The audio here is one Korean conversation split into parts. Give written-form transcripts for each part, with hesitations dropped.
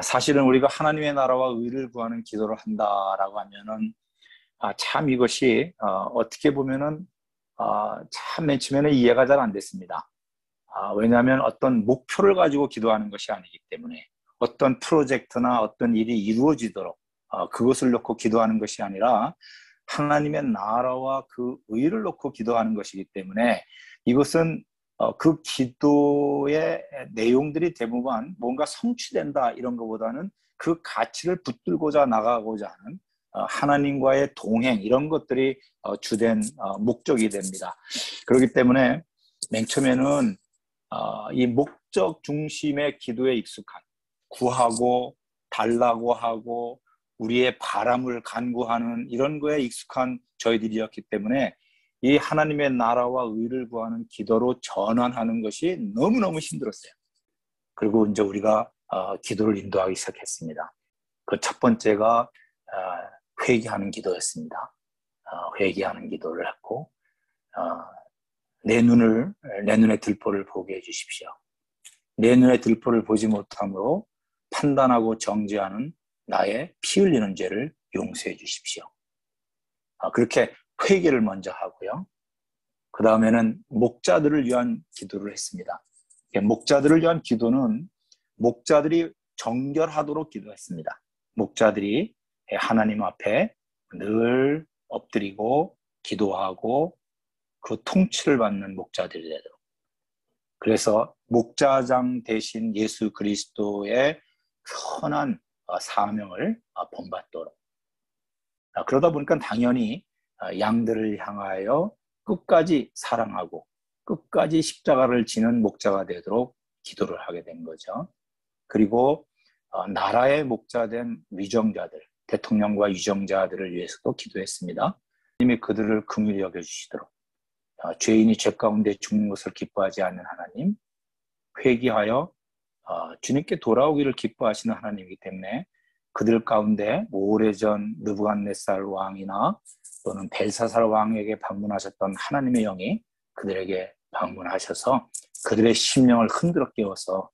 사실은 우리가 하나님의 나라와 의를 구하는 기도를 한다라고 하면은, 참 이것이, 어떻게 보면은, 참 맨 처음에는 이해가 잘 안 됐습니다. 왜냐하면 어떤 목표를 가지고 기도하는 것이 아니기 때문에, 어떤 프로젝트나 어떤 일이 이루어지도록, 그것을 놓고 기도하는 것이 아니라, 하나님의 나라와 그 의를 놓고 기도하는 것이기 때문에, 이것은 그 기도의 내용들이 대부분 뭔가 성취된다 이런 것보다는 그 가치를 붙들고자 나가고자 하는 하나님과의 동행 이런 것들이 주된 목적이 됩니다. 그렇기 때문에 맨 처음에는 이 목적 중심의 기도에 익숙한, 구하고 달라고 하고 우리의 바람을 간구하는 이런 거에 익숙한 저희들이었기 때문에 이 하나님의 나라와 의를 구하는 기도로 전환하는 것이 너무너무 힘들었어요. 그리고 이제 우리가 기도를 인도하기 시작했습니다. 그 첫 번째가 회개하는 기도였습니다. 회개하는 기도를 했고, 내 눈의 들보를 보게 해주십시오. 내 눈의 들보를 보지 못함으로 판단하고 정죄하는 나의 피 흘리는 죄를 용서해 주십시오. 그렇게 회개를 먼저 하고요. 그 다음에는 목자들을 위한 기도를 했습니다. 목자들을 위한 기도는 목자들이 정결하도록 기도했습니다. 목자들이 하나님 앞에 늘 엎드리고 기도하고 그 통치를 받는 목자들이 되도록. 그래서 목자장 대신 예수 그리스도의 선한 사명을 본받도록. 그러다 보니까 당연히 양들을 향하여 끝까지 사랑하고 끝까지 십자가를 지는 목자가 되도록 기도를 하게 된 거죠. 그리고 나라의 목자된 위정자들, 대통령과 위정자들을 위해서도 기도했습니다. 하나님이 그들을 긍휼히 여겨주시도록. 죄인이 죄 가운데 죽는 것을 기뻐하지 않는 하나님, 회개하여 주님께 돌아오기를 기뻐하시는 하나님이기 때문에 그들 가운데 오래전 느부갓네살 왕이나 또는 벨사살 왕에게 방문하셨던 하나님의 영이 그들에게 방문하셔서 그들의 심령을 흔들어 깨워서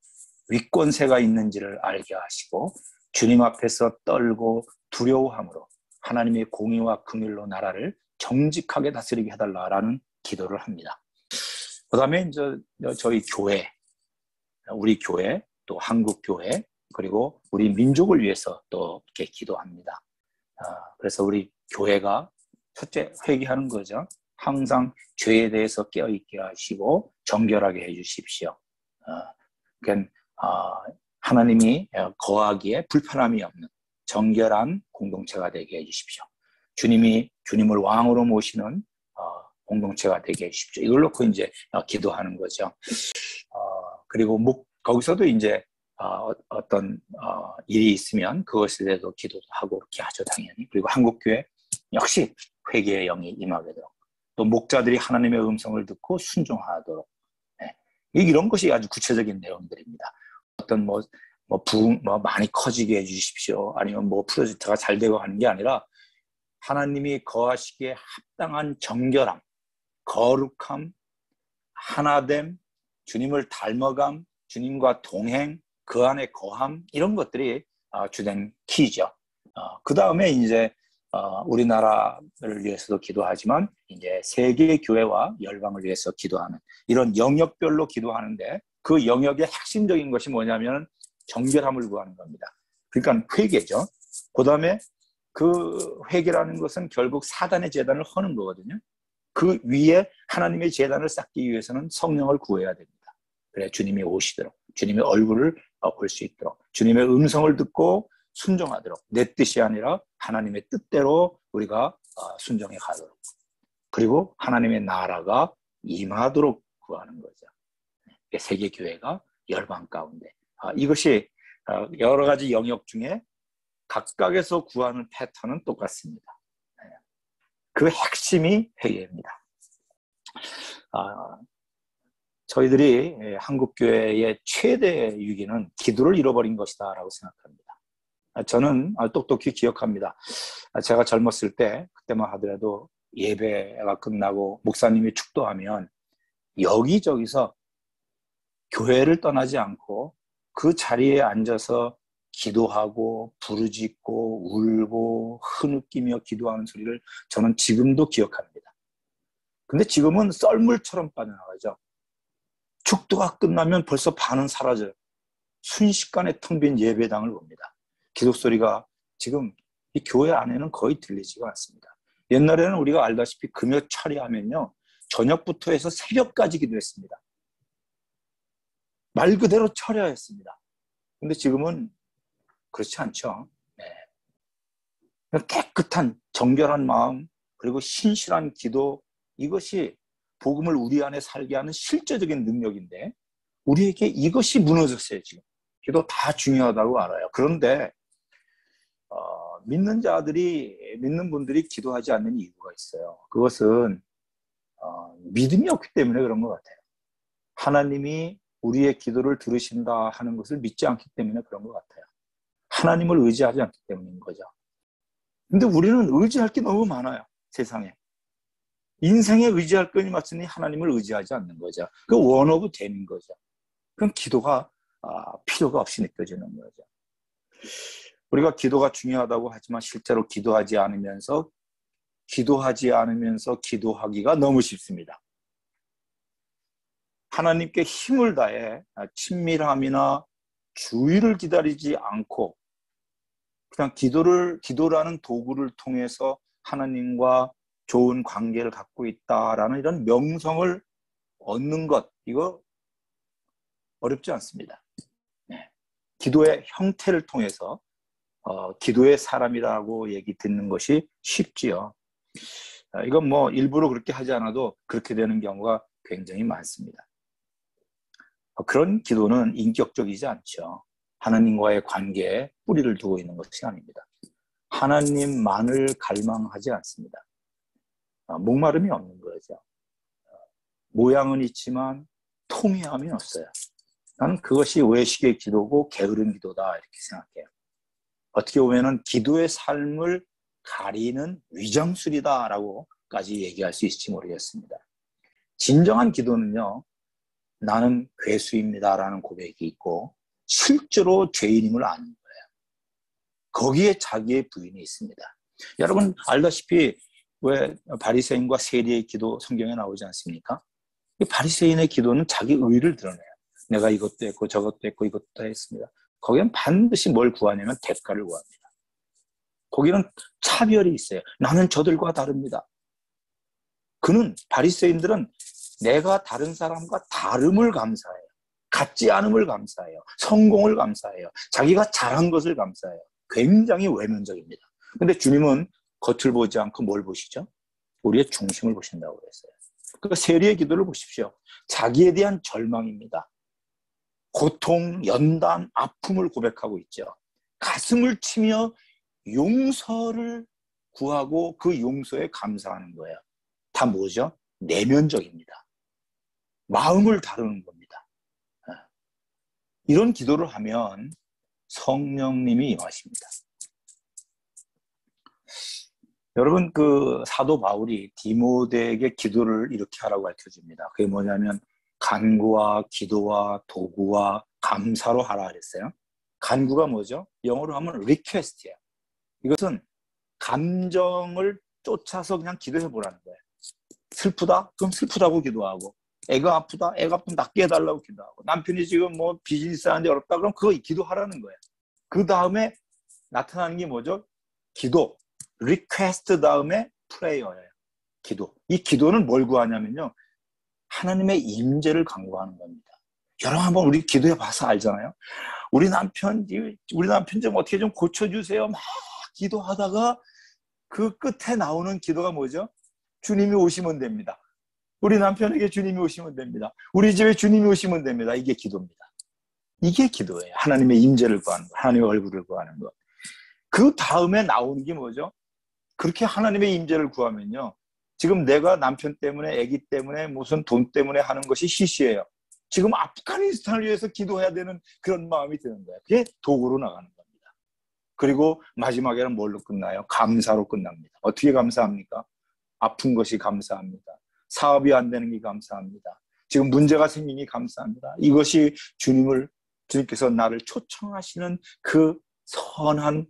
위권세가 있는지를 알게 하시고 주님 앞에서 떨고 두려워함으로 하나님의 공의와 긍휼로 나라를 정직하게 다스리게 해달라라는 기도를 합니다. 그 다음에 이제 저희 교회, 우리 교회, 또 한국 교회, 그리고 우리 민족을 위해서 또 이렇게 기도합니다. 그래서 우리 교회가 첫째 회개하는 거죠. 항상 죄에 대해서 깨어있게 하시고 정결하게 해주십시오. 그러니까 하나님이 거하기에 불편함이 없는 정결한 공동체가 되게 해주십시오. 주님을 왕으로 모시는 공동체가 되게 해주십시오. 이걸 놓고 이제 기도하는 거죠. 그리고 거기서도 이제 어떤 일이 있으면 그것에 대해서 기도도 하고 그렇게 하죠, 당연히. 그리고 한국교회 역시 회개의 영이 임하게 되고 또 목자들이 하나님의 음성을 듣고 순종하도록. 네. 이런 것이 아주 구체적인 내용들입니다. 어떤 많이 커지게 해주십시오. 아니면 프로젝트가 잘 되고 하는 게 아니라 하나님이 거하시기에 합당한 정결함, 거룩함, 하나됨, 주님을 닮아감, 주님과 동행, 그 안에 거함, 이런 것들이 주된 키죠. 그 다음에 이제 우리나라를 위해서도 기도하지만 이제 세계 교회와 열방을 위해서 기도하는 이런 영역별로 기도하는데 그 영역의 핵심적인 것이 뭐냐면 정결함을 구하는 겁니다. 그러니까 회개죠. 그 다음에 그 회개라는 것은 결국 사단의 제단을 허는 거거든요. 그 위에 하나님의 제단을 쌓기 위해서는 성령을 구해야 됩니다. 그래 주님이 오시도록, 주님의 얼굴을 볼 수 있도록, 주님의 음성을 듣고 순종하도록, 내 뜻이 아니라 하나님의 뜻대로 우리가 순종해 가도록, 그리고 하나님의 나라가 임하도록 구하는 거죠. 세계교회가 열방 가운데. 이것이 여러 가지 영역 중에 각각에서 구하는 패턴은 똑같습니다. 그 핵심이 회개입니다. 저희들이 한국교회의 최대 위기는 기도를 잃어버린 것이다 라고 생각합니다. 저는 똑똑히 기억합니다. 제가 젊었을 때 그때만 하더라도 예배가 끝나고 목사님이 축도하면 여기저기서 교회를 떠나지 않고 그 자리에 앉아서 기도하고 부르짖고 울고 흐느끼며 기도하는 소리를 저는 지금도 기억합니다. 근데 지금은 썰물처럼 빠져나가죠. 축도가 끝나면 벌써 반은 사라져요. 순식간에 텅 빈 예배당을 봅니다. 기도 소리가 지금 이 교회 안에는 거의 들리지가 않습니다. 옛날에는 우리가 알다시피 금요 철야하면요, 저녁부터 해서 새벽까지 기도했습니다. 말 그대로 철야했습니다. 근데 지금은 그렇지 않죠. 네. 깨끗한 정결한 마음, 그리고 신실한 기도, 이것이 복음을 우리 안에 살게 하는 실제적인 능력인데, 우리에게 이것이 무너졌어요. 지금 기도 다 중요하다고 알아요. 그런데 믿는 분들이 기도하지 않는 이유가 있어요. 그것은 믿음이 없기 때문에 그런 것 같아요. 하나님이 우리의 기도를 들으신다 하는 것을 믿지 않기 때문에 그런 것 같아요. 하나님을 의지하지 않기 때문인 거죠. 근데 우리는 의지할 게 너무 많아요. 세상에. 인생에 의지할 건이 맞으니 하나님을 의지하지 않는 거죠. 그 원오브 되는 거죠. 그럼 기도가 필요가 없이 느껴지는 거죠. 우리가 기도가 중요하다고 하지만 실제로 기도하지 않으면서 기도하기가 너무 쉽습니다. 하나님께 힘을 다해 친밀함이나 주의를 기다리지 않고 그냥 기도라는 도구를 통해서 하나님과 좋은 관계를 갖고 있다라는 이런 명성을 얻는 것, 이거 어렵지 않습니다. 네. 기도의 형태를 통해서 기도의 사람이라고 얘기 듣는 것이 쉽지요. 이건 뭐 일부러 그렇게 하지 않아도 그렇게 되는 경우가 굉장히 많습니다. 그런 기도는 인격적이지 않죠. 하나님과의 관계에 뿌리를 두고 있는 것이 아닙니다. 하나님만을 갈망하지 않습니다. 목마름이 없는 거죠. 모양은 있지만 통회함이 없어요. 나는 그것이 외식의 기도고 게으른 기도다 이렇게 생각해요. 어떻게 보면은 기도의 삶을 가리는 위장술이다라고까지 얘기할 수 있을지 모르겠습니다. 진정한 기도는요, 나는 괴수입니다라는 고백이 있고 실제로 죄인임을 아는 거예요. 거기에 자기의 부인이 있습니다. 여러분 알다시피 왜 바리새인과 세리의 기도 성경에 나오지 않습니까? 이 바리새인의 기도는 자기 의를 드러내요. 내가 이것도 했고 저것도 했고 이것도 했습니다. 거기는 반드시 뭘 구하냐면 대가를 구합니다. 거기는 차별이 있어요. 나는 저들과 다릅니다. 바리새인들은 내가 다른 사람과 다름을 감사해요. 같지 않음을 감사해요. 성공을 감사해요. 자기가 잘한 것을 감사해요. 굉장히 외면적입니다. 근데 주님은 겉을 보지 않고 뭘 보시죠? 우리의 중심을 보신다고 그랬어요. 그 세리의 기도를 보십시오. 자기에 대한 절망입니다. 고통, 연단, 아픔을 고백하고 있죠. 가슴을 치며 용서를 구하고 그 용서에 감사하는 거예요. 다 뭐죠? 내면적입니다. 마음을 다루는 겁니다. 이런 기도를 하면 성령님이 임하십니다. 여러분, 그 사도 바울이 디모데에게 기도를 이렇게 하라고 가르쳐줍니다. 그게 뭐냐면 간구와 기도와 도구와 감사로 하라 그랬어요. 간구가 뭐죠? 영어로 하면 request예요. 이것은 감정을 쫓아서 그냥 기도해 보라는 거예요. 슬프다? 그럼 슬프다고 기도하고, 애가 아프다? 애가 아프면 낫게 해달라고 기도하고, 남편이 지금 뭐 비즈니스 하는데 어렵다? 그럼 그거 기도하라는 거예요. 그 다음에 나타나는 게 뭐죠? 기도. 리퀘스트 다음에 프레이어예요. 기도. 이 기도는 뭘 구하냐면요, 하나님의 임재를 간구하는 겁니다. 여러분 한번 우리 기도해 봐서 알잖아요. 우리 남편 좀 어떻게 좀 고쳐주세요. 막 기도하다가 그 끝에 나오는 기도가 뭐죠? 주님이 오시면 됩니다. 우리 남편에게 주님이 오시면 됩니다. 우리 집에 주님이 오시면 됩니다. 이게 기도입니다. 이게 기도예요. 하나님의 임재를 구하는 것, 하나님의 얼굴을 구하는 것. 그 다음에 나오는 게 뭐죠? 그렇게 하나님의 임재를 구하면요, 지금 내가 남편 때문에 아기 때문에 무슨 돈 때문에 하는 것이 시시해요. 지금 아프가니스탄을 위해서 기도해야 되는 그런 마음이 드는 거예요. 그게 도구로 나가는 겁니다. 그리고 마지막에는 뭘로 끝나요? 감사로 끝납니다. 어떻게 감사합니까? 아픈 것이 감사합니다. 사업이 안 되는 게 감사합니다. 지금 문제가 생긴 게 감사합니다. 이것이 주님을 주님께서 나를 초청하시는 그 선한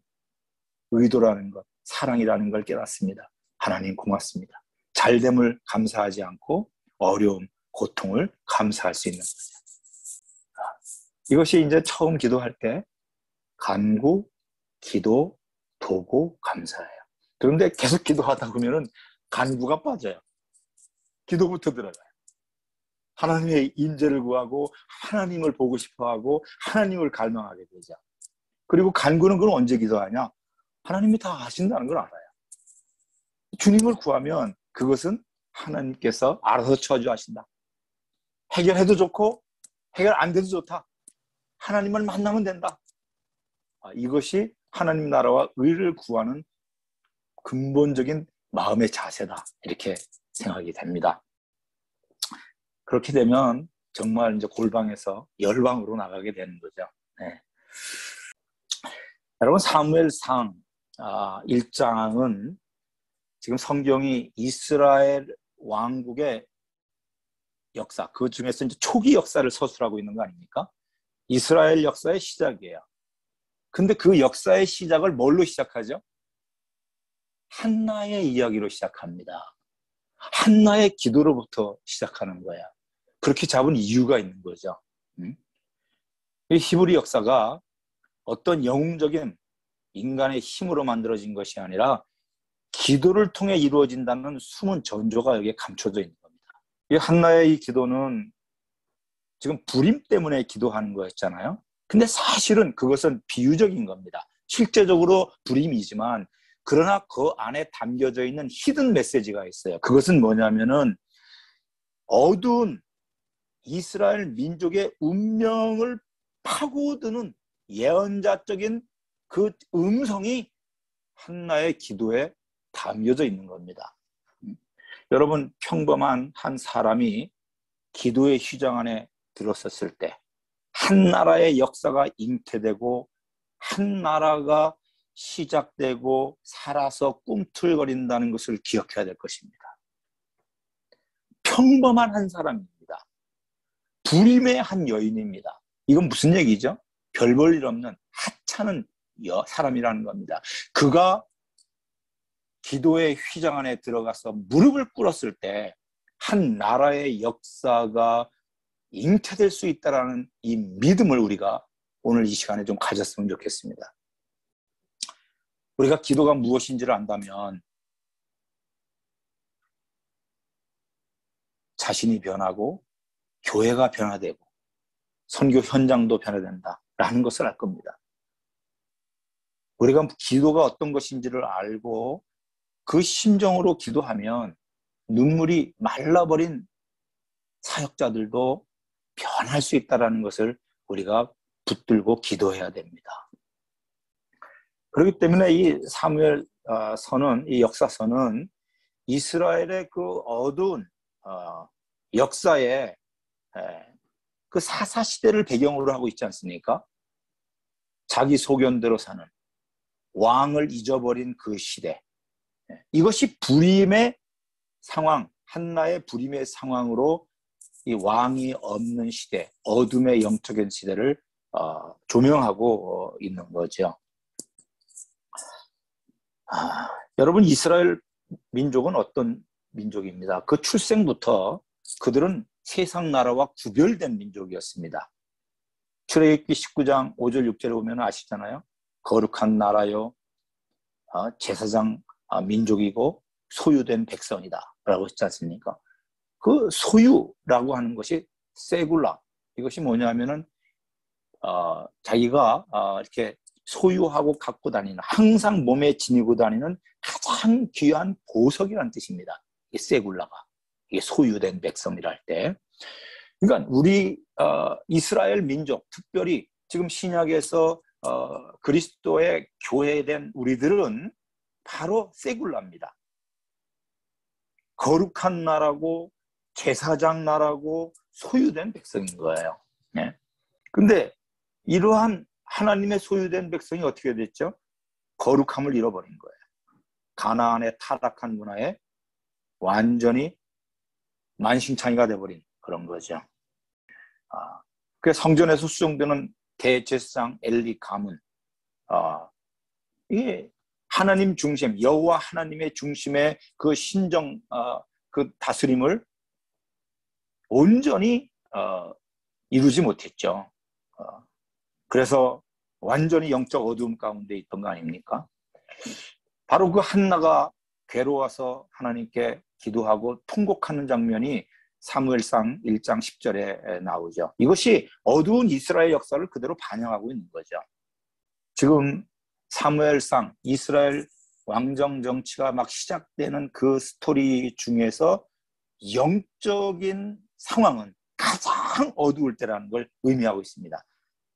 의도라는 것, 사랑이라는 걸 깨닫습니다. 하나님 고맙습니다. 잘됨을 감사하지 않고 어려움, 고통을 감사할 수 있는 거죠. 이것이 이제 처음 기도할 때 간구, 기도, 도고, 감사예요. 그런데 계속 기도하다 보면은 간구가 빠져요. 기도부터 들어가요. 하나님의 인재를 구하고 하나님을 보고 싶어하고 하나님을 갈망하게 되죠. 그리고 간구는 그건 언제 기도하냐? 하나님이 다 아신다는 걸 알아요. 주님을 구하면 그것은 하나님께서 알아서 처주하신다. 해결해도 좋고 해결 안 돼도 좋다. 하나님을 만나면 된다. 이것이 하나님 나라와 의를 구하는 근본적인 마음의 자세다. 이렇게 생각이 됩니다. 그렇게 되면 정말 이제 골방에서 열방으로 나가게 되는 거죠. 네. 여러분, 사무엘상 1장은 지금 성경이 이스라엘 왕국의 역사, 그 중에서 이제 초기 역사를 서술하고 있는 거 아닙니까? 이스라엘 역사의 시작이에요. 근데 그 역사의 시작을 뭘로 시작하죠? 한나의 이야기로 시작합니다. 한나의 기도로부터 시작하는 거야. 그렇게 잡은 이유가 있는 거죠. 이 히브리 역사가 어떤 영웅적인 인간의 힘으로 만들어진 것이 아니라 기도를 통해 이루어진다는 숨은 전조가 여기에 감춰져 있는 겁니다. 이 한나의 이 기도는 지금 불임 때문에 기도하는 거였잖아요. 근데 사실은 그것은 비유적인 겁니다. 실제적으로 불임이지만 그러나 그 안에 담겨져 있는 히든 메시지가 있어요. 그것은 뭐냐면은 어두운 이스라엘 민족의 운명을 파고드는 예언자적인 그 음성이 한나의 기도에 담겨져 있는 겁니다. 여러분, 평범한 한 사람이 기도의 휘장 안에 들었었을 때 한 나라의 역사가 잉태되고 한 나라가 시작되고 살아서 꿈틀거린다는 것을 기억해야 될 것입니다. 평범한 한 사람입니다. 불임의 한 여인입니다. 이건 무슨 얘기죠? 별 볼 일 없는 하찮은 사람이라는 겁니다. 그가 기도의 휘장 안에 들어가서 무릎을 꿇었을 때 한 나라의 역사가 잉태될 수 있다는 이 믿음을 우리가 오늘 이 시간에 좀 가졌으면 좋겠습니다. 우리가 기도가 무엇인지를 안다면 자신이 변하고 교회가 변화되고 선교 현장도 변화된다라는 것을 알 겁니다. 우리가 기도가 어떤 것인지를 알고 그 심정으로 기도하면 눈물이 말라버린 사역자들도 변할 수 있다는 것을 우리가 붙들고 기도해야 됩니다. 그렇기 때문에 이 사무엘 서는, 이 역사서는 이스라엘의 그 어두운 역사의 그 사사시대를 배경으로 하고 있지 않습니까? 자기 소견대로 사는 왕을 잊어버린 그 시대, 이것이 불임의 상황, 한나의 불임의 상황으로 이 왕이 없는 시대, 어둠의 영적인 시대를 조명하고 있는 거죠. 여러분, 이스라엘 민족은 어떤 민족입니다. 그 출생부터 그들은 세상 나라와 구별된 민족이었습니다. 출애굽기 19장 5절 6절에 보면 아시잖아요. 거룩한 나라요, 제사장 민족이고 소유된 백성이다 라고 했지 않습니까? 그 소유라고 하는 것이 세굴라, 이것이 뭐냐면은 자기가 이렇게 소유하고 갖고 다니는, 항상 몸에 지니고 다니는 가장 귀한 보석이라는 뜻입니다. 이게 세굴라가, 이게 소유된 백성이라 할 때. 그러니까 우리 이스라엘 민족, 특별히 지금 신약에서 그리스도의 교회된 우리들은 바로 세굴라입니다. 거룩한 나라고 제사장 나라고 소유된 백성인 거예요. 네. 근데 이러한 하나님의 소유된 백성이 어떻게 됐죠? 거룩함을 잃어버린 거예요. 가나안의 타락한 문화에 완전히 만신창이가 돼버린 그런 거죠. 그 성전에서 수종되는 대제사장 엘리 가문, 이게 하나님 중심, 여호와 하나님의 중심의 그 신정, 그 다스림을 온전히 이루지 못했죠. 그래서 완전히 영적 어두움 가운데 있던 거 아닙니까? 바로 그 한나가 괴로워서 하나님께 기도하고 통곡하는 장면이 사무엘상 1장 10절에 나오죠. 이것이 어두운 이스라엘 역사를 그대로 반영하고 있는 거죠. 지금 사무엘상 이스라엘 왕정 정치가 막 시작되는 그 스토리 중에서 영적인 상황은 가장 어두울 때라는 걸 의미하고 있습니다.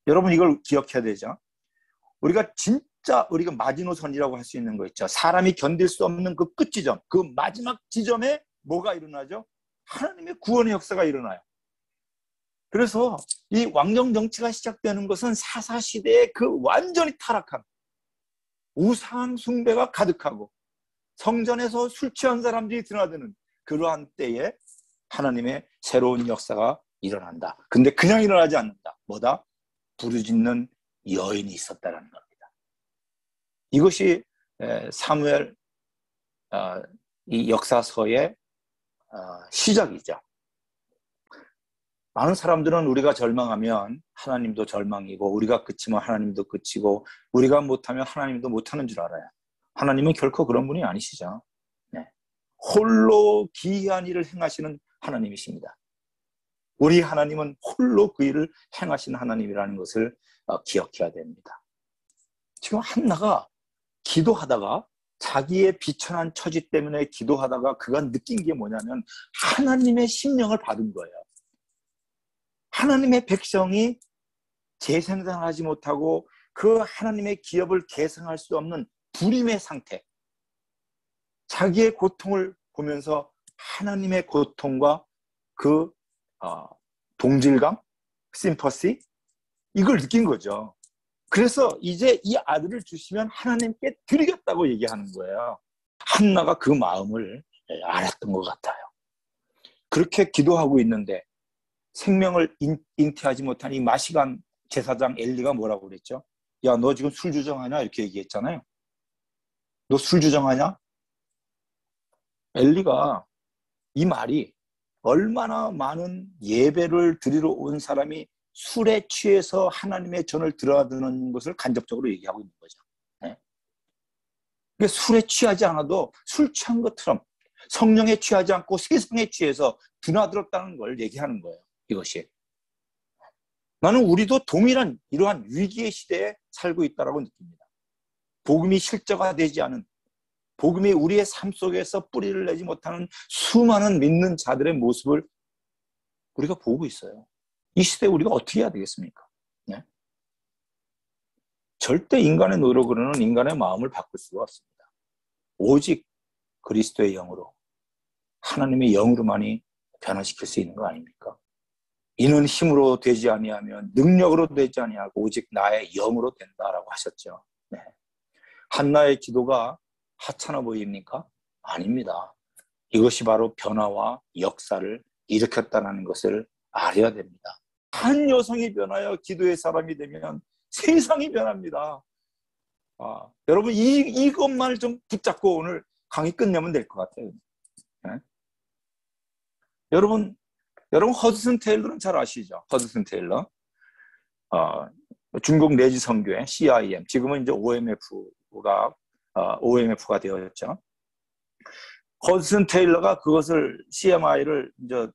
여러분 이걸 기억해야 되죠. 우리가 마지노선이라고 할 수 있는 거 있죠. 사람이 견딜 수 없는 그 끝지점, 그 마지막 지점에 뭐가 일어나죠? 하나님의 구원의 역사가 일어나요. 그래서 이 왕정 정치가 시작되는 것은 사사시대의 그 완전히 타락한 우상 숭배가 가득하고 성전에서 술 취한 사람들이 드나드는 그러한 때에 하나님의 새로운 역사가 일어난다. 근데 그냥 일어나지 않는다. 뭐다? 부르짖는 여인이 있었다는 겁니다. 이것이 사무엘 이 역사서의 시작이죠. 많은 사람들은 우리가 절망하면 하나님도 절망이고, 우리가 그치면 하나님도 그치고, 우리가 못하면 하나님도 못하는 줄 알아요. 하나님은 결코 그런 분이 아니시죠. 네. 홀로 기이한 일을 행하시는 하나님이십니다. 우리 하나님은 홀로 그 일을 행하시는 하나님이라는 것을 기억해야 됩니다. 지금 한나가 기도하다가 자기의 비천한 처지 때문에 기도하다가 그가 느낀 게 뭐냐면 하나님의 심령을 받은 거예요. 하나님의 백성이 재생산하지 못하고 그 하나님의 기업을 계승할 수 없는 불임의 상태, 자기의 고통을 보면서 하나님의 고통과 그 동질감, 심퍼시, 이걸 느낀 거죠. 그래서 이제 이 아들을 주시면 하나님께 드리겠다고 얘기하는 거예요. 한나가 그 마음을 알았던 것 같아요. 그렇게 기도하고 있는데 생명을 잉태하지 못한 이 마시간 제사장 엘리가 뭐라고 그랬죠? 야, 너 지금 술 주정하냐? 이렇게 얘기했잖아요. 너 술 주정하냐? 엘리가 이 말이 얼마나 많은 예배를 드리러 온 사람이 술에 취해서 하나님의 전을 들어드는 것을 간접적으로 얘기하고 있는 거죠. 네? 술에 취하지 않아도 술 취한 것처럼 성령에 취하지 않고 세상에 취해서 드나들었다는 걸 얘기하는 거예요. 이것이. 나는 우리도 동일한 이러한 위기의 시대에 살고 있다고 느낍니다. 복음이 실제화되지 않은, 복음이 우리의 삶 속에서 뿌리를 내지 못하는 수많은 믿는 자들의 모습을 우리가 보고 있어요. 이 시대에 우리가 어떻게 해야 되겠습니까? 네? 절대 인간의 노력으로는 인간의 마음을 바꿀 수가 없습니다. 오직 그리스도의 영으로, 하나님의 영으로만이 변화시킬 수 있는 거 아닙니까? 이는 힘으로 되지 아니하면 능력으로 되지 아니하고 오직 나의 영으로 된다라고 하셨죠. 네. 한나의 기도가 하찮아 보입니까? 아닙니다. 이것이 바로 변화와 역사를 일으켰다는 것을 알아야 됩니다. 한 여성이 변하여 기도의 사람이 되면 세상이 변합니다. 여러분 이것만을 좀 붙잡고 오늘 강의 끝내면 될 것 같아요. 네? 여러분 허드슨 테일러는 잘 아시죠? 허드슨 테일러. 중국 내지 선교회 CIM, 지금은 이제 OMF가 되었죠. 허드슨 테일러가 그것을 CMI를 이제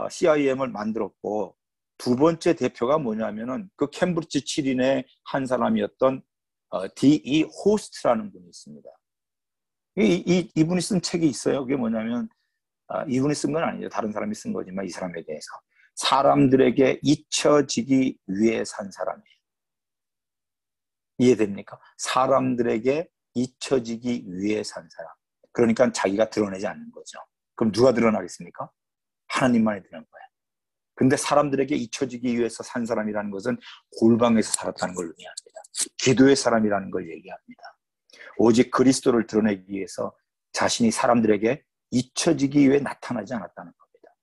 CIM을 만들었고, 두 번째 대표가 뭐냐면은 그 캠브리지 7인의 한 사람이었던 D.E. 호스트라는 분이 있습니다. 이분이 쓴 책이 있어요. 그게 뭐냐면 이분이 쓴 건 아니죠. 다른 사람이 쓴 거지만 이 사람에 대해서. 사람들에게 잊혀지기 위해 산 사람이에요. 이해됩니까? 사람들에게 잊혀지기 위해 산 사람. 그러니까 자기가 드러내지 않는 거죠. 그럼 누가 드러나겠습니까? 하나님만이 드러난 거예요. 근데 사람들에게 잊혀지기 위해서 산 사람이라는 것은 골방에서 살았다는 걸 의미합니다. 기도의 사람이라는 걸 얘기합니다. 오직 그리스도를 드러내기 위해서 자신이 사람들에게 잊혀지기 위해 나타나지 않았다는 겁니다.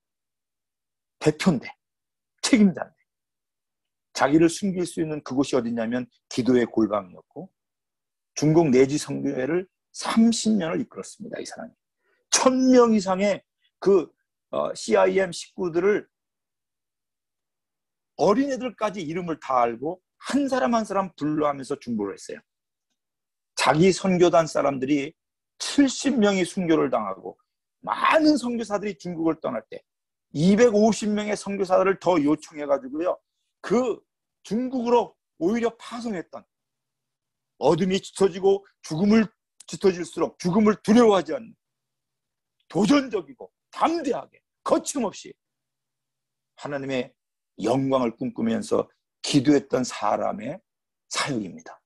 대표인데, 책임자인데, 자기를 숨길 수 있는 그곳이 어디냐면 기도의 골방이었고, 중국 내지 선교회를 30년을 이끌었습니다. 이 사람이 1000명 이상의 그 CIM 식구들을, 어린애들까지 이름을 다 알고 한 사람 한 사람 불러하면서 중보를 했어요. 자기 선교단 사람들이 70명이 순교를 당하고 많은 선교사들이 중국을 떠날 때 250명의 선교사들을 더 요청해가지고요, 그 중국으로 오히려 파송했던, 어둠이 짙어지고 죽음을 짙어질수록 죽음을 두려워하지 않는, 도전적이고 담대하게 거침없이 하나님의 영광을 꿈꾸면서 기도했던 사람의 사역입니다.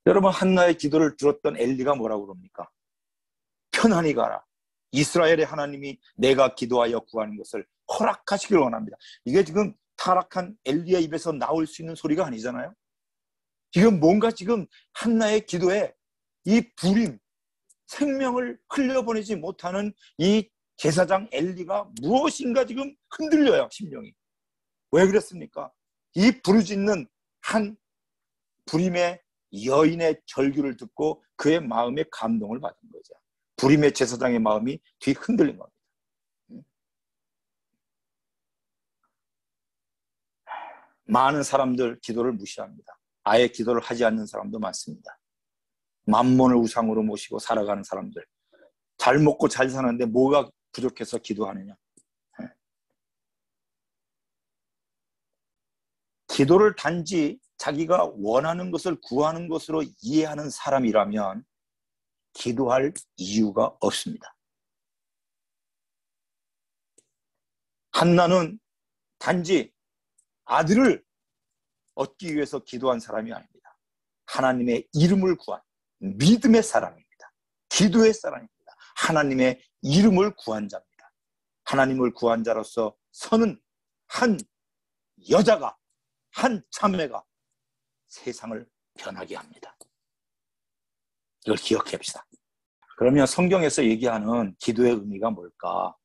여러분, 한나의 기도를 들었던 엘리가 뭐라고 그럽니까? 편안히 가라. 이스라엘의 하나님이 내가 기도하여 구하는 것을 허락하시길 원합니다. 이게 지금 타락한 엘리의 입에서 나올 수 있는 소리가 아니잖아요. 지금 뭔가 지금 한나의 기도에 이 불임, 생명을 흘려보내지 못하는 이 제사장 엘리가 무엇인가 지금 흔들려요, 심령이. 왜 그랬습니까? 이 부르짖는 한 불임의 여인의 절규를 듣고 그의 마음에 감동을 받은 거죠. 불임의 제사장의 마음이 뒤흔들린 겁니다. 많은 사람들 기도를 무시합니다. 아예 기도를 하지 않는 사람도 많습니다. 만몬을 우상으로 모시고 살아가는 사람들, 잘 먹고 잘 사는데 뭐가 부족해서 기도하느냐. 기도를 단지 자기가 원하는 것을 구하는 것으로 이해하는 사람이라면 기도할 이유가 없습니다. 한나는 단지 아들을 얻기 위해서 기도한 사람이 아닙니다. 하나님의 이름을 구한 믿음의 사람입니다. 기도의 사람입니다. 하나님의 이름을 구한 자입니다. 하나님을 구한 자로서 서는 한 여자가, 한 자매가 세상을 변하게 합니다. 이걸 기억합시다. 그러면 성경에서 얘기하는 기도의 의미가 뭘까?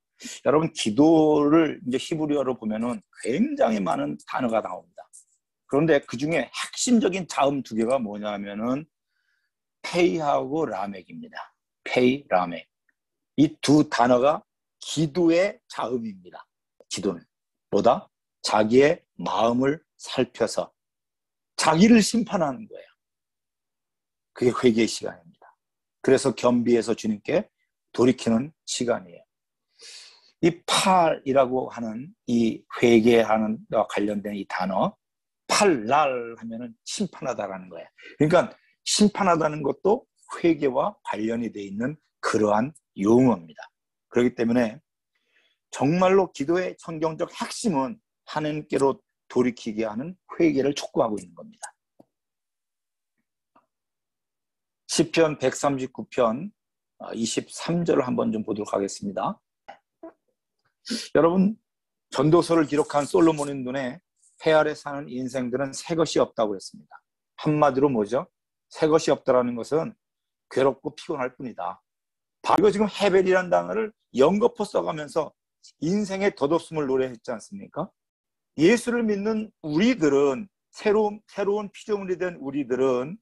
여러분, 기도를 이제 히브리어로 보면은 굉장히 많은 단어가 나옵니다. 그런데 그 중에 핵심적인 자음 두 개가 뭐냐면은 페이하고 라멕입니다. 페이, 라멕. 이 두 단어가 기도의 자음입니다. 기도는 뭐다? 자기의 마음을 살펴서 자기를 심판하는 거예요. 그게 회개의 시간입니다. 그래서 겸비해서 주님께 돌이키는 시간이에요. 이 팔이라고 하는 이 회개하는 것과 관련된 이 단어, 팔날 하면은 심판하다라는 거예요. 그러니까 심판하다는 것도 회개와 관련이 되어 있는 그러한 용어입니다. 그렇기 때문에 정말로 기도의 성경적 핵심은 하나님께로 돌이키게 하는 회개를 촉구하고 있는 겁니다. 시편 139편 23절을 한번 좀 보도록 하겠습니다. 여러분, 전도서를 기록한 솔로몬의 눈에 해 아래 사는 인생들은 새 것이 없다고 했습니다. 한마디로 뭐죠? 새 것이 없다라는 것은 괴롭고 피곤할 뿐이다. 바로 지금 헤벨이라는 단어를 연거푸 써가면서 인생의 덧없음을 노래했지 않습니까? 예수를 믿는 우리들은, 새로운 피조물이 된 우리들은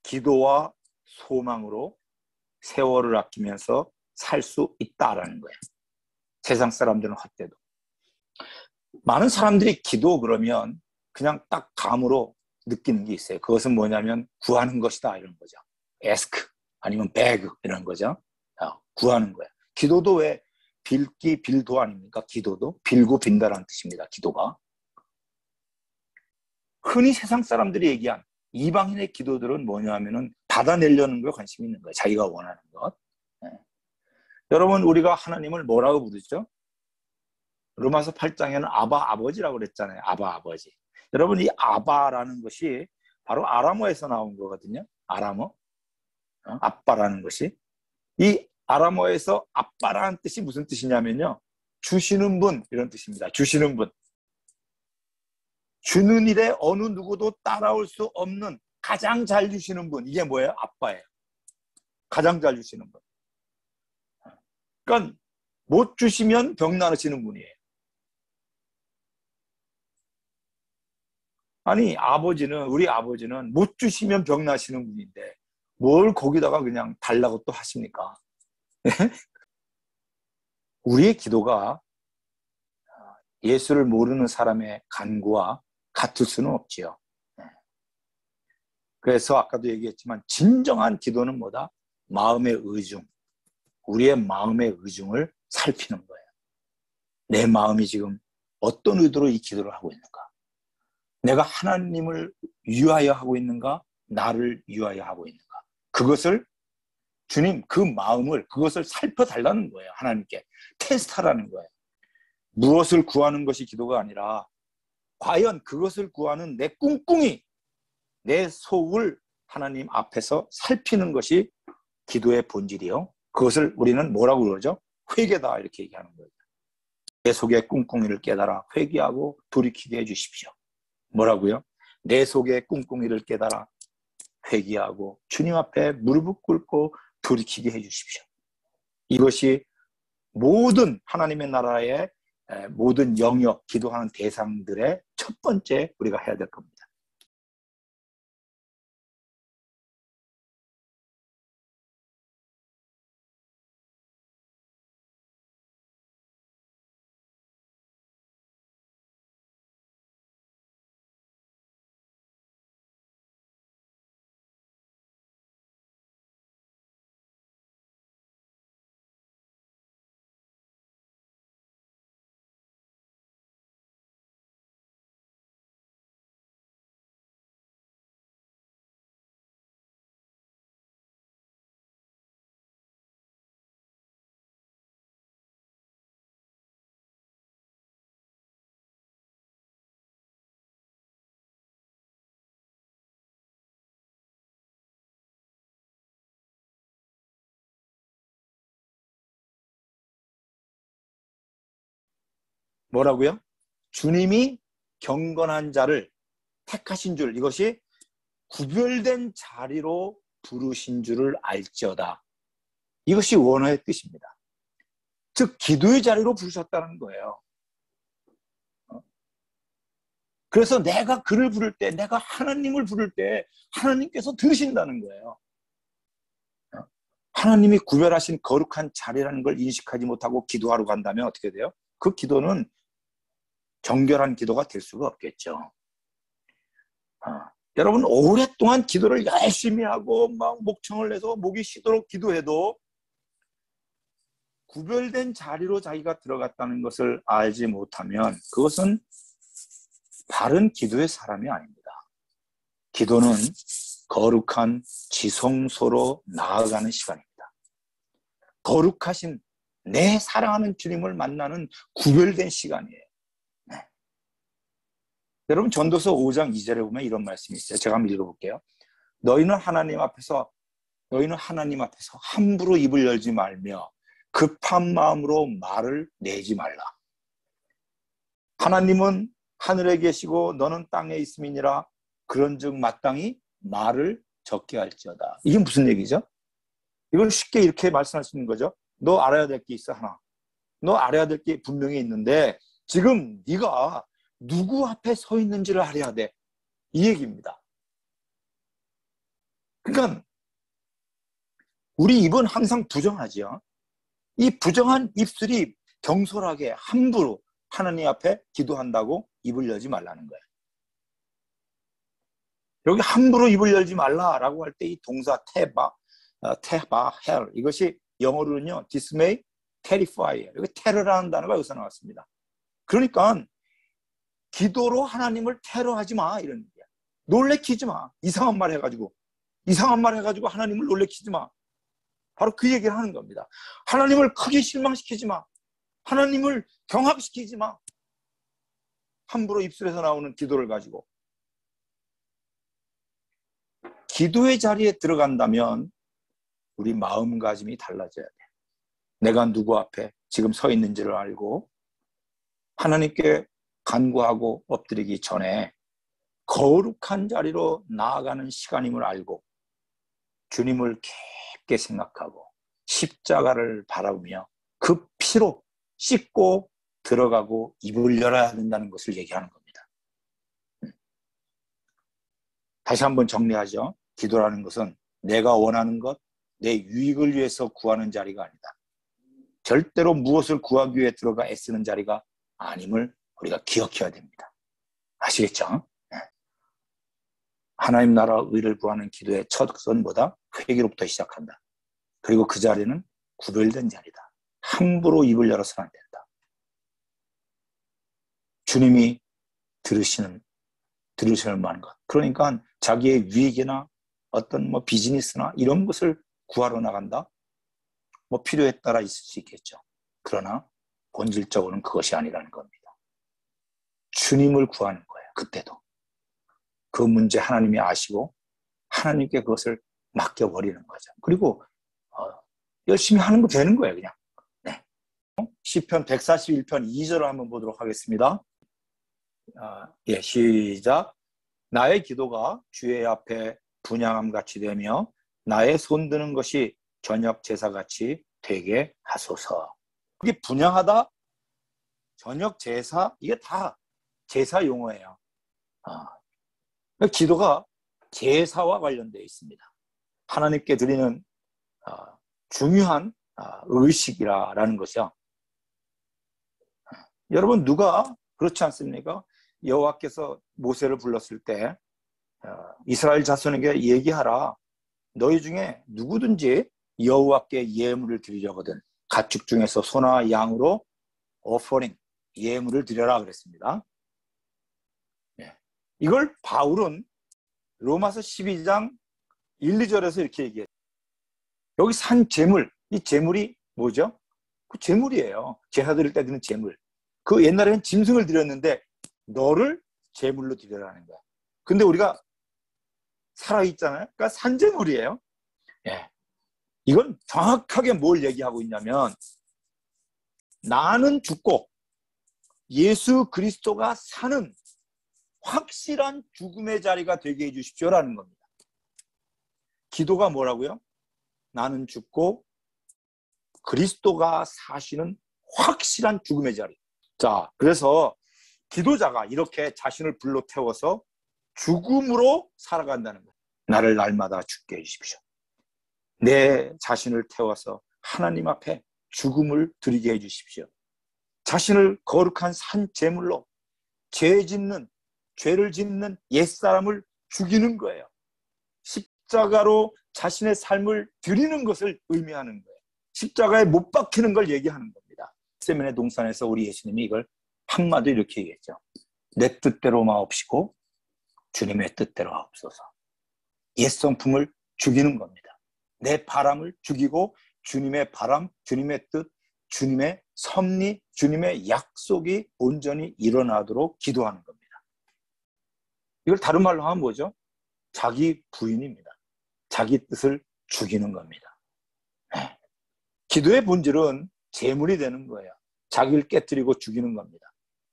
기도와 소망으로 세월을 아끼면서 살 수 있다라는 거예요. 세상 사람들은 헛되도. 많은 사람들이 기도 그러면 그냥 딱 감으로 느끼는 게 있어요. 그것은 뭐냐면 구하는 것이다 이런 거죠. ask 아니면 beg 이런 거죠. 구하는 거예요. 기도도 왜 빌기 빌도 아닙니까? 기도도 빌고 빈다라는 뜻입니다. 기도가. 흔히 세상 사람들이 얘기한 이방인의 기도들은 뭐냐 하면은 받아내려는 거에 관심이 있는 거예요. 자기가 원하는 것. 네. 여러분, 우리가 하나님을 뭐라고 부르죠? 로마서 8장에는 아바 아버지라고 그랬잖아요. 아바 아버지. 여러분, 이 아바라는 것이 바로 아람어에서 나온 거거든요. 아람어. 아빠라는 것이. 이 아람어에서 아빠라는 뜻이 무슨 뜻이냐면요. 주시는 분 이런 뜻입니다. 주시는 분. 주는 일에 어느 누구도 따라올 수 없는 가장 잘 주시는 분. 이게 뭐예요? 아빠예요. 가장 잘 주시는 분. 그러니까 못 주시면 병 나으시는 분이에요. 아니, 우리 아버지는 못 주시면 병 나시는 분인데 뭘 거기다가 그냥 달라고 또 하십니까? 우리의 기도가 예수를 모르는 사람의 간구와 같을 수는 없지요. 그래서 아까도 얘기했지만 진정한 기도는 뭐다? 마음의 의중, 우리의 마음의 의중을 살피는 거예요. 내 마음이 지금 어떤 의도로 이 기도를 하고 있는가? 내가 하나님을 위하여 하고 있는가? 나를 위하여 하고 있는가? 그것을 주님, 그 마음을, 그것을 살펴달라는 거예요. 하나님께 테스트하라는 거예요. 무엇을 구하는 것이 기도가 아니라 과연 그것을 구하는 내 꿍꿍이, 내 속을 하나님 앞에서 살피는 것이 기도의 본질이요. 그것을 우리는 뭐라고 그러죠? 회개다, 이렇게 얘기하는 거예요. 내 속의 꿍꿍이를 깨달아 회개하고 돌이키게 해주십시오. 뭐라고요? 내 속의 꿍꿍이를 깨달아 회개하고 주님 앞에 무릎을 꿇고 돌이키게 해주십시오. 이것이 모든 하나님의 나라의 모든 영역, 기도하는 대상들의 첫 번째 우리가 해야 될 겁니다. 뭐라고요? 주님이 경건한 자를 택하신 줄, 이것이 구별된 자리로 부르신 줄을 알지어다. 이것이 원어의 뜻입니다. 즉 기도의 자리로 부르셨다는 거예요. 그래서 내가 그를 부를 때, 내가 하나님을 부를 때 하나님께서 들으신다는 거예요. 하나님이 구별하신 거룩한 자리라는 걸 인식하지 못하고 기도하러 간다면 어떻게 돼요? 그 기도는 정결한 기도가 될 수가 없겠죠. 여러분, 오랫동안 기도를 열심히 하고 막 목청을 내서 목이 쉬도록 기도해도 구별된 자리로 자기가 들어갔다는 것을 알지 못하면 그것은 바른 기도의 사람이 아닙니다. 기도는 거룩한 지성소로 나아가는 시간입니다. 거룩하신 내 사랑하는 주님을 만나는 구별된 시간이에요. 네. 여러분, 전도서 5장 2절에 보면 이런 말씀이 있어요. 제가 한번 읽어볼게요. 너희는 하나님 앞에서 함부로 입을 열지 말며 급한 마음으로 말을 내지 말라. 하나님은 하늘에 계시고 너는 땅에 있음이니라. 그런즉 마땅히 말을 적게 할지어다. 이게 무슨 얘기죠? 이걸 쉽게 이렇게 말씀할 수 있는 거죠. 너 알아야 될 게 있어, 하나. 너 알아야 될 게 분명히 있는데 지금 네가 누구 앞에 서 있는지를 알아야 돼. 이 얘기입니다. 그러니까 우리 입은 항상 부정하죠. 이 부정한 입술이 경솔하게 함부로 하나님 앞에 기도한다고 입을 열지 말라는 거예요. 여기 함부로 입을 열지 말라라고 할 때 이 동사 헬, 이것이 영어로는요 dismay, terrify, 여기 테러라는 단어가 여기서 나왔습니다. 그러니까 기도로 하나님을 테러하지 마, 이런 얘기야. 놀래키지 마. 이상한 말 해가지고 하나님을 놀래키지 마. 바로 그 얘기를 하는 겁니다. 하나님을 크게 실망시키지 마. 하나님을 경악시키지 마. 함부로 입술에서 나오는 기도를 가지고. 기도의 자리에 들어간다면 우리 마음가짐이 달라져야 돼. 내가 누구 앞에 지금 서 있는지를 알고 하나님께 간구하고 엎드리기 전에 거룩한 자리로 나아가는 시간임을 알고 주님을 깊게 생각하고 십자가를 바라보며 그 피로 씻고 들어가고 입을 열어야 된다는 것을 얘기하는 겁니다. 다시 한번 정리하죠. 기도라는 것은 내가 원하는 것, 내 유익을 위해서 구하는 자리가 아니다. 절대로 무엇을 구하기 위해 들어가 애쓰는 자리가 아님을 우리가 기억해야 됩니다. 아시겠죠? 네. 하나님 나라 의를 구하는 기도의 첫 선보다 회개로부터 시작한다. 그리고 그 자리는 구별된 자리다. 함부로 입을 열어서는 안 된다. 주님이 들으시는 만한 것. 그러니까 자기의 유익이나 어떤 비즈니스나 이런 것을 구하러 나간다. 필요에 따라 있을 수 있겠죠. 그러나 본질적으로는 그것이 아니라는 겁니다. 주님을 구하는 거예요. 그때도. 그 문제 하나님이 아시고 하나님께 그것을 맡겨버리는 거죠. 그리고 열심히 하는 거 되는 거예요. 그냥. 네. 시편 141편 2절을 한번 보도록 하겠습니다. 예, 시작. 나의 기도가 주의 앞에 분향함같이 되며 나의 손드는 것이 저녁 제사같이 되게 하소서. 그게 분향하다, 저녁 제사, 이게 다 제사 용어예요. 기도가 제사와 관련되어 있습니다. 하나님께 드리는 중요한 의식이라는 것이요. 여러분, 누가 그렇지 않습니까? 여호와께서 모세를 불렀을 때 이스라엘 자손에게 얘기하라. 너희 중에 누구든지 여호와께 예물을 드리려거든 가축 중에서 소나 양으로 오퍼링, 예물을 드려라 그랬습니다. 네. 이걸 바울은 로마서 12장 1, 2절에서 이렇게 얘기해요. 여기 산 재물, 이 재물이 뭐죠? 그 재물이에요. 제사 드릴 때 드는 재물. 그 옛날에는 짐승을 드렸는데 너를 제물로 드려라는 거야. 근데 우리가 살아있잖아요. 그러니까 산재물이에요. 예. 이건 정확하게 뭘 얘기하고 있냐면 나는 죽고 예수 그리스도가 사는 확실한 죽음의 자리가 되게 해주십시오라는 겁니다. 기도가 뭐라고요? 나는 죽고 그리스도가 사시는 확실한 죽음의 자리. 자, 그래서 기도자가 이렇게 자신을 불러 태워서 죽음으로 살아간다는 거예요. 나를 날마다 죽게 해주십시오. 내 자신을 태워서 하나님 앞에 죽음을 드리게 해주십시오. 자신을 거룩한 산 제물로 죄를 짓는 옛사람을 죽이는 거예요. 십자가로 자신의 삶을 드리는 것을 의미하는 거예요. 십자가에 못 박히는 걸 얘기하는 겁니다. 겟세마네 동산에서 우리 예수님이 이걸 한마디로 이렇게 얘기했죠. 내 뜻대로 마옵시고 주님의 뜻대로 하옵소서. 옛 성품을 죽이는 겁니다. 내 바람을 죽이고 주님의 바람, 주님의 뜻, 주님의 섭리, 주님의 약속이 온전히 일어나도록 기도하는 겁니다. 이걸 다른 말로 하면 뭐죠? 자기 부인입니다. 자기 뜻을 죽이는 겁니다. 네. 기도의 본질은 제물이 되는 거예요. 자기를 깨뜨리고 죽이는 겁니다.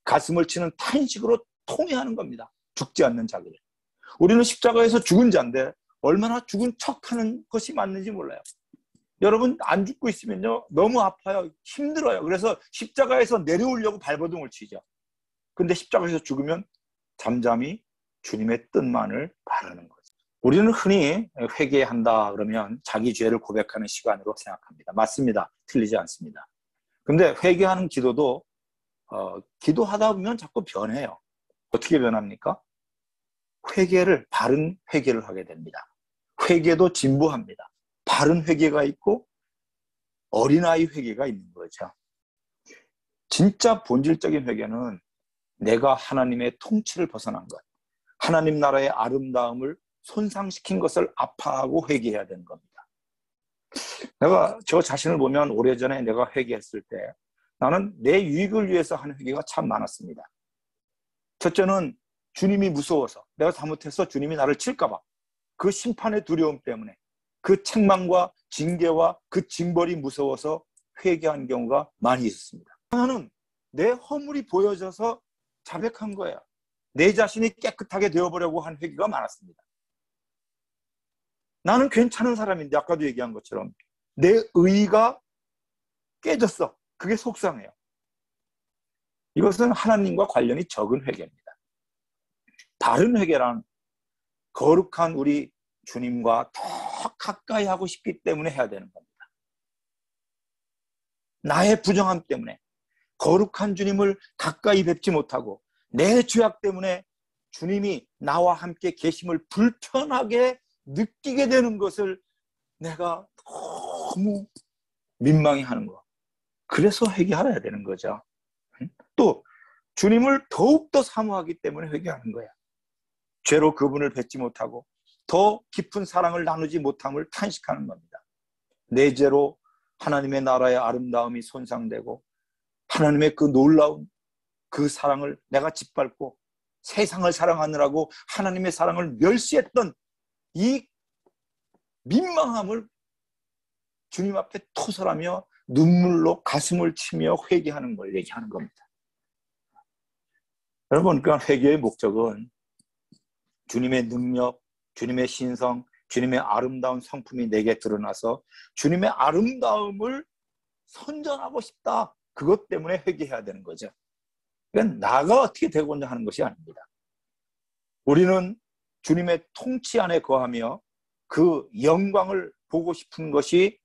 가슴을 치는 탄식으로 통회하는 겁니다. 죽지 않는 자기를. 우리는 십자가에서 죽은 자인데 얼마나 죽은 척하는 것이 맞는지 몰라요. 여러분 안 죽고 있으면요 너무 아파요. 힘들어요. 그래서 십자가에서 내려오려고 발버둥을 치죠. 근데 십자가에서 죽으면 잠잠히 주님의 뜻만을 바라는 거죠. 우리는 흔히 회개한다 그러면 자기 죄를 고백하는 시간으로 생각합니다. 맞습니다. 틀리지 않습니다. 근데 회개하는 기도도 기도하다 보면 자꾸 변해요. 어떻게 변합니까? 바른 회개를 하게 됩니다. 회개도 진부합니다. 바른 회개가 있고 어린아이 회개가 있는 거죠. 진짜 본질적인 회개는 내가 하나님의 통치를 벗어난 것, 하나님 나라의 아름다움을 손상시킨 것을 아파하고 회개해야 되는 겁니다. 내가 저 자신을 보면 오래전에 내가 회개했을 때 나는 내 유익을 위해서 하는 회개가 참 많았습니다. 첫째는 주님이 무서워서, 내가 잘못해서 주님이 나를 칠까 봐, 그 심판의 두려움 때문에, 그 책망과 징계와 그 징벌이 무서워서 회개한 경우가 많이 있었습니다. 하나는 내 허물이 보여져서 자백한 거예요. 내 자신이 깨끗하게 되어보려고 한 회개가 많았습니다. 나는 괜찮은 사람인데 아까도 얘기한 것처럼 내 의의가 깨졌어. 그게 속상해요. 이것은 하나님과 관련이 적은 회개입니다. 바른 회개란 거룩한 우리 주님과 더 가까이 하고 싶기 때문에 해야 되는 겁니다. 나의 부정함 때문에 거룩한 주님을 가까이 뵙지 못하고 내 죄악 때문에 주님이 나와 함께 계심을 불편하게 느끼게 되는 것을 내가 너무 민망해하는 거. 그래서 회개하려야 되는 거죠. 또 주님을 더욱더 사모하기 때문에 회개하는 거야. 죄로 그분을 뵙지 못하고 더 깊은 사랑을 나누지 못함을 탄식하는 겁니다. 내 죄로 하나님의 나라의 아름다움이 손상되고 하나님의 그 놀라운 그 사랑을 내가 짓밟고 세상을 사랑하느라고 하나님의 사랑을 멸시했던 이 민망함을 주님 앞에 토설하며 눈물로 가슴을 치며 회개하는 걸 얘기하는 겁니다. 여러분, 그러니까 회개의 목적은 주님의 능력, 주님의 신성, 주님의 아름다운 성품이 내게 드러나서 주님의 아름다움을 선전하고 싶다. 그것 때문에 회개해야 되는 거죠. 그러니까 나가 어떻게 되고자 하는 것이 아닙니다. 우리는 주님의 통치 안에 거하며 그 영광을 보고 싶은 것이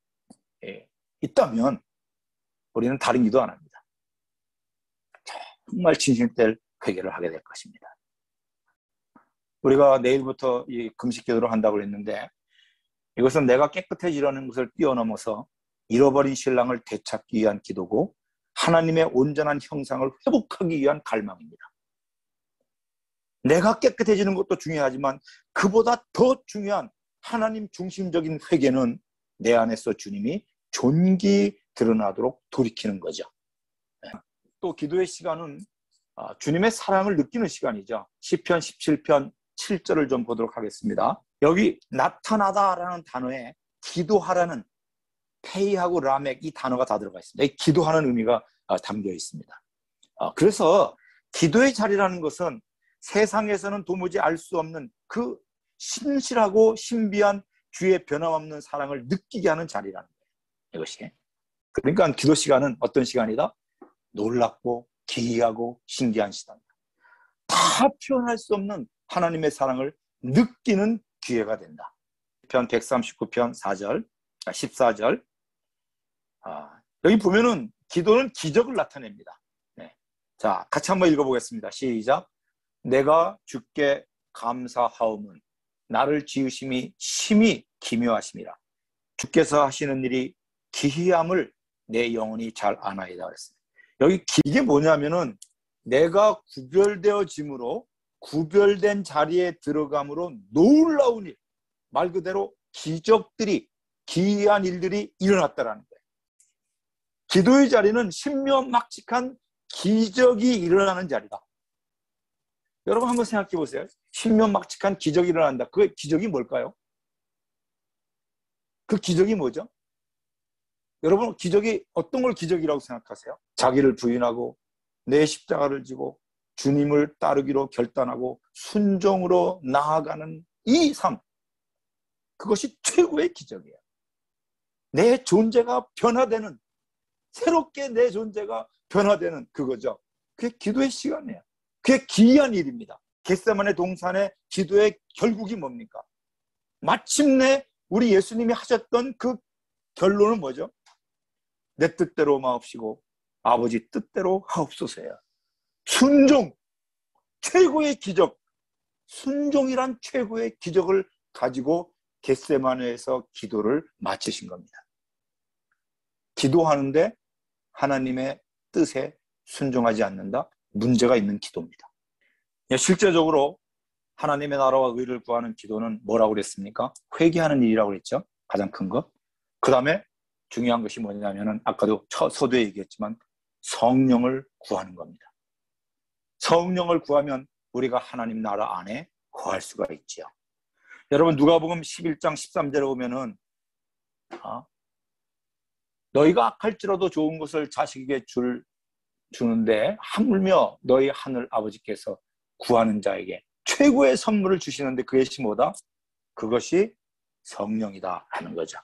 있다면 우리는 다른 기도 안 합니다. 정말 진실될 회개를 하게 될 것입니다. 우리가 내일부터 이 금식 기도를 한다고 했는데 이것은 내가 깨끗해지려는 것을 뛰어넘어서 잃어버린 신랑을 되찾기 위한 기도고 하나님의 온전한 형상을 회복하기 위한 갈망입니다. 내가 깨끗해지는 것도 중요하지만 그보다 더 중요한 하나님 중심적인 회개는 내 안에서 주님이 존귀 드러나도록 돌이키는 거죠. 또 기도의 시간은 주님의 사랑을 느끼는 시간이죠. 시편 17편 7절을 좀 보도록 하겠습니다. 여기 나타나다라는 단어에 기도하라는 페이하고 라멕 이 단어가 다 들어가 있습니다. 이 기도하는 의미가 담겨 있습니다. 그래서 기도의 자리라는 것은 세상에서는 도무지 알 수 없는 그 신실하고 신비한 주의 변함없는 사랑을 느끼게 하는 자리라는 거예요. 이것이. 그러니까 기도 시간은 어떤 시간이다? 놀랍고 기이하고 신기한 시간이다. 다 표현할 수 없는 하나님의 사랑을 느끼는 기회가 된다. 편 139편 4절, 14절. 여기 보면은 기도는 기적을 나타냅니다. 네. 자, 같이 한번 읽어보겠습니다. 시작. 내가 주께 감사하오문 나를 지으심이 심히 기묘하심이라. 주께서 하시는 일이 기이함을 내 영혼이 잘 아나이다 그랬습니다. 여기 이게 뭐냐면은 내가 구별되어짐으로 구별된 자리에 들어감으로 놀라운 일, 말 그대로 기적들이 기이한 일들이 일어났다라는 거예요. 기도의 자리는 신묘막측한 기적이 일어나는 자리다. 여러분 한번 생각해 보세요. 신묘막측한 기적이 일어난다. 그 기적이 뭘까요? 그 기적이 뭐죠? 여러분 기적이 어떤 걸 기적이라고 생각하세요? 자기를 부인하고 내 십자가를 지고 주님을 따르기로 결단하고 순종으로 나아가는 이 삶, 그것이 최고의 기적이에요. 내 존재가 변화되는, 새롭게 내 존재가 변화되는 그거죠. 그게 기도의 시간이에요. 그게 기이한 일입니다. 겟세마네 동산의 기도의 결국이 뭡니까? 마침내 우리 예수님이 하셨던 그 결론은 뭐죠? 내 뜻대로 마옵시고 아버지 뜻대로 하옵소서예요. 순종, 최고의 기적. 순종이란 최고의 기적을 가지고 겟세마네에서 기도를 마치신 겁니다. 기도하는데 하나님의 뜻에 순종하지 않는다? 문제가 있는 기도입니다. 실제적으로 하나님의 나라와 의를 구하는 기도는 뭐라고 그랬습니까? 회개하는 일이라고 그랬죠. 가장 큰 것. 그 다음에 중요한 것이 뭐냐면은 아까도 서두에 얘기했지만 성령을 구하는 겁니다. 성령을 구하면 우리가 하나님 나라 안에 거할 수가 있지요. 여러분 누가복음 11장 13절에 보면은 너희가 악할지라도 좋은 것을 자식에게 주는데 하물며 너희 하늘 아버지께서 구하는 자에게 최고의 선물을 주시는데 그것이 뭐다? 그것이 성령이다 하는 거죠.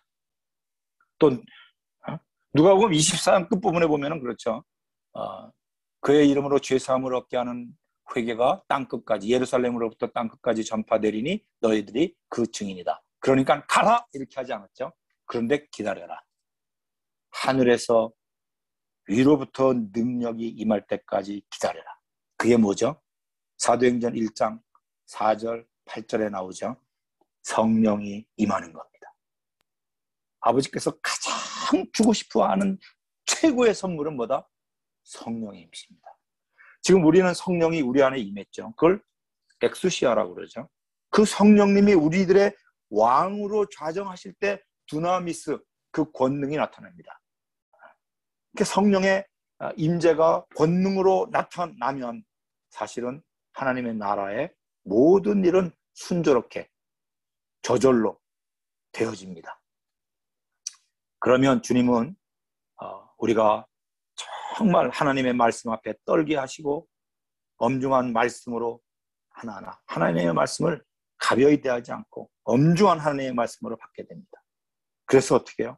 또 누가복음 24장 끝부분에 보면은 그렇죠. 그의 이름으로 죄사함을 얻게 하는 회개가 땅끝까지, 예루살렘으로부터 땅끝까지 전파되리니 너희들이 그 증인이다. 그러니까 가라 이렇게 하지 않았죠. 그런데 기다려라. 하늘에서 위로부터 능력이 임할 때까지 기다려라. 그게 뭐죠? 사도행전 1장 4절 8절에 나오죠. 성령이 임하는 겁니다. 아버지께서 가장 주고 싶어하는 최고의 선물은 뭐다? 성령의 임십니다. 지금 우리는 성령이 우리 안에 임했죠. 그걸 엑수시아라고 그러죠. 그 성령님이 우리들의 왕으로 좌정하실 때 두나미스, 그 권능이 나타납니다. 성령의 임재가 권능으로 나타나면 사실은 하나님의 나라의 모든 일은 순조롭게 저절로 되어집니다. 그러면 주님은 우리가 정말 하나님의 말씀 앞에 떨게 하시고 엄중한 말씀으로 하나하나 하나님의 말씀을 가벼이 대하지 않고 엄중한 하나님의 말씀으로 받게 됩니다. 그래서 어떻게 해요?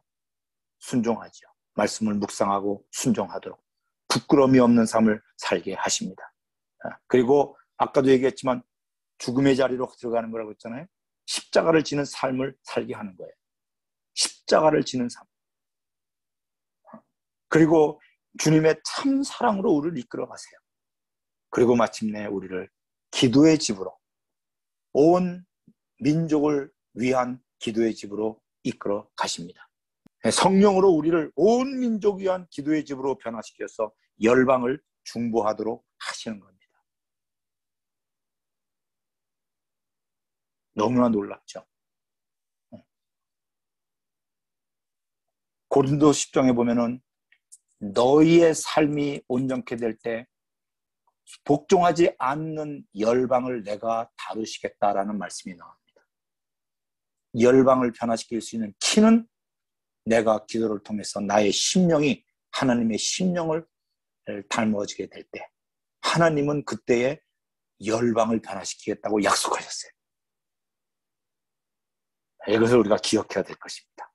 순종하죠. 말씀을 묵상하고 순종하도록 부끄러움이 없는 삶을 살게 하십니다. 그리고 아까도 얘기했지만 죽음의 자리로 들어가는 거라고 했잖아요. 십자가를 지는 삶을 살게 하는 거예요. 십자가를 지는 삶. 그리고 주님의 참 사랑으로 우리를 이끌어 가세요. 그리고 마침내 우리를 기도의 집으로, 온 민족을 위한 기도의 집으로 이끌어 가십니다. 성령으로 우리를 온 민족 위한 기도의 집으로 변화시켜서 열방을 중보하도록 하시는 겁니다. 너무나 놀랍죠. 고린도 10장에 보면은 너희의 삶이 온전케 될 때 복종하지 않는 열방을 내가 다루시겠다라는 말씀이 나옵니다. 열방을 변화시킬 수 있는 키는 내가 기도를 통해서 나의 심령이 하나님의 심령을 닮아지게 될 때 하나님은 그때에 열방을 변화시키겠다고 약속하셨어요. 이것을 우리가 기억해야 될 것입니다.